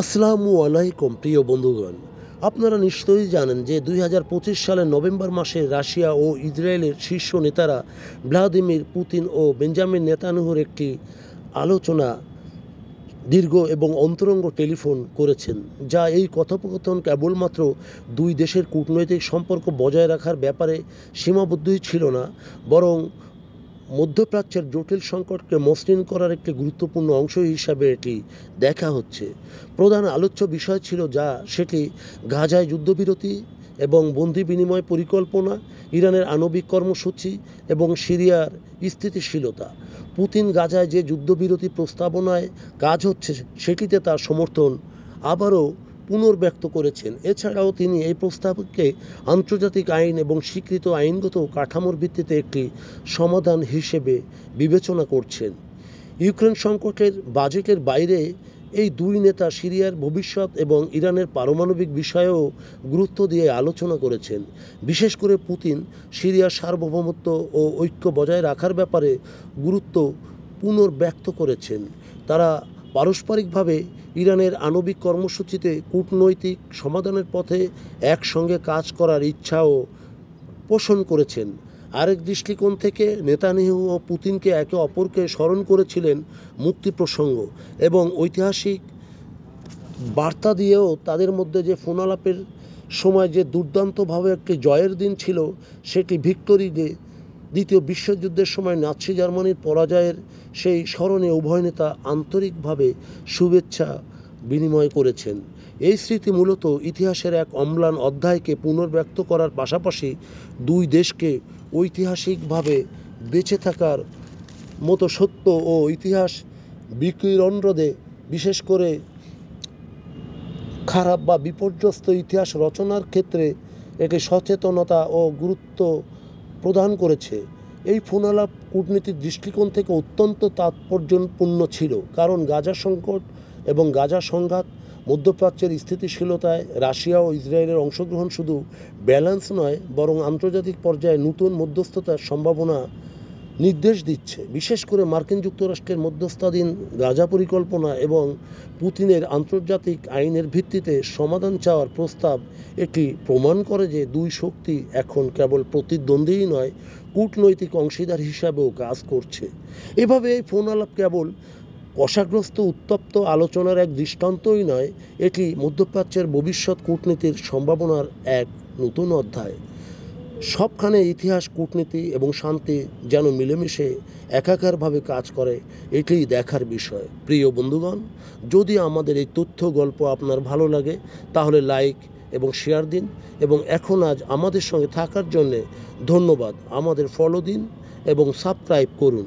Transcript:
আসসালামু আলাইকুম প্রিয় বন্ধুগণ। আপনারা নিশ্চয়ই জানেন যে ২০২৫ সালের নভেম্বর মাসে রাশিয়া ও ইসরায়েলের শীর্ষ নেতারা ভ্লাদিমির পুতিন ও বেঞ্জামিন নেতানিয়াহুর একটি আলোচনা দীর্ঘ এবং অন্তরঙ্গ টেলিফোন করেছেন, যা এই কথোপকথন কেবলমাত্র দুই দেশের কূটনৈতিক সম্পর্ক বজায় রাখার ব্যাপারে সীমাবদ্ধই ছিল না, বরং মধ্যপ্রাচ্যের জটিল সংকটকে মসৃণ করার একটি গুরুত্বপূর্ণ অংশ হিসাবে এটি দেখা হচ্ছে। প্রধান আলোচ্য বিষয় ছিল সেটি গাজায় যুদ্ধবিরতি এবং বন্দি বিনিময় পরিকল্পনা, ইরানের আণবিক কর্মসূচি এবং সিরিয়ার স্থিতিশীলতা। পুতিন গাজায় যে যুদ্ধবিরতি প্রস্তাবনায় কাজ হচ্ছে সেটিতে তার সমর্থন আবারও পুনর্ব্যক্ত করেছেন। এছাড়াও তিনি এই প্রস্তাবকে আন্তর্জাতিক আইন এবং স্বীকৃত আইনগত কাঠামোর ভিত্তিতে একটি সমাধান হিসেবে বিবেচনা করছেন। ইউক্রেন সংকটের বাজেটের বাইরে এই দুই নেতা সিরিয়ার ভবিষ্যৎ এবং ইরানের পারমাণবিক বিষয়েও গুরুত্ব দিয়ে আলোচনা করেছেন। বিশেষ করে পুতিন সিরিয়ার সার্বভৌমত্ব ও ঐক্য বজায় রাখার ব্যাপারে গুরুত্ব পুনর্ব্যক্ত করেছেন। তারা পারস্পরিকভাবে ইরানের আণবিক কর্মসূচিতে কূটনৈতিক সমাধানের পথে একসঙ্গে কাজ করার ইচ্ছাও পোষণ করেছেন। আরেক দৃষ্টিকোণ থেকে নেতানিয়াহু ও পুতিনকে একে অপরকে স্মরণ করেছিলেন মুক্তি প্রসঙ্গ এবং ঐতিহাসিক বার্তা দিয়েও তাদের মধ্যে যে ফোনালাপের সময় যে দুর্দান্তভাবে একটি জয়ের দিন ছিল, সেটি ভিক্টোরি ডে, দ্বিতীয় বিশ্বযুদ্ধের সময় নাৎসি জার্মানির পরাজয়ের সেই স্মরণে উভয় নেতা আন্তরিকভাবে শুভেচ্ছা বিনিময় করেছেন। এই স্মৃতি মূলত ইতিহাসের এক অম্লান অধ্যায়কে পুনর্ব্যক্ত করার পাশাপাশি দুই দেশকে ঐতিহাসিকভাবে বেঁচে থাকার মতো সত্য ও ইতিহাস বিকিরণরোধে, বিশেষ করে খারাপ বা বিপর্যস্ত ইতিহাস রচনার ক্ষেত্রে এটি সচেতনতা ও গুরুত্ব প্রদান করেছে। এই ফোনালাপ কূটনীতির দৃষ্টিকোণ থেকে অত্যন্ত তাৎপর্যপূর্ণ ছিল, কারণ গাজা সংকট এবং গাজা সংঘাত মধ্যপ্রাচ্যের স্থিতিশীলতায় রাশিয়া ও ইসরায়েলের অংশগ্রহণ শুধু ব্যালেন্স নয়, বরং আন্তর্জাতিক পর্যায়ে নতুন মধ্যস্থতার সম্ভাবনা নির্দেশ দিচ্ছে। বিশেষ করে মার্কিন যুক্তরাষ্ট্রের মধ্যস্থাধীন গাজা পরিকল্পনা এবং পুতিনের আন্তর্জাতিক আইনের ভিত্তিতে সমাধান চাওয়ার প্রস্তাব এটি প্রমাণ করে যে দুই শক্তি এখন কেবল প্রতিদ্বন্দ্বীই নয়, কূটনৈতিক অংশীদার হিসাবেও কাজ করছে। এভাবে এই ফোন আলাপ কেবল কষাগ্রস্ত উত্তপ্ত আলোচনার এক দৃষ্টান্তই নয়, এটি মধ্যপ্রাচ্যের ভবিষ্যৎ কূটনীতির সম্ভাবনার এক নতুন অধ্যায়। সবখানে ইতিহাস, কূটনীতি এবং শান্তি যেন মিলেমিশে একাকারভাবে কাজ করে, এটিই দেখার বিষয়। প্রিয় বন্ধুগণ, যদি আমাদের এই তথ্য গল্প আপনার ভালো লাগে তাহলে লাইক এবং শেয়ার দিন, এবং আজ আমাদের সঙ্গে থাকার জন্যে ধন্যবাদ। আমাদের ফলো দিন এবং সাবস্ক্রাইব করুন।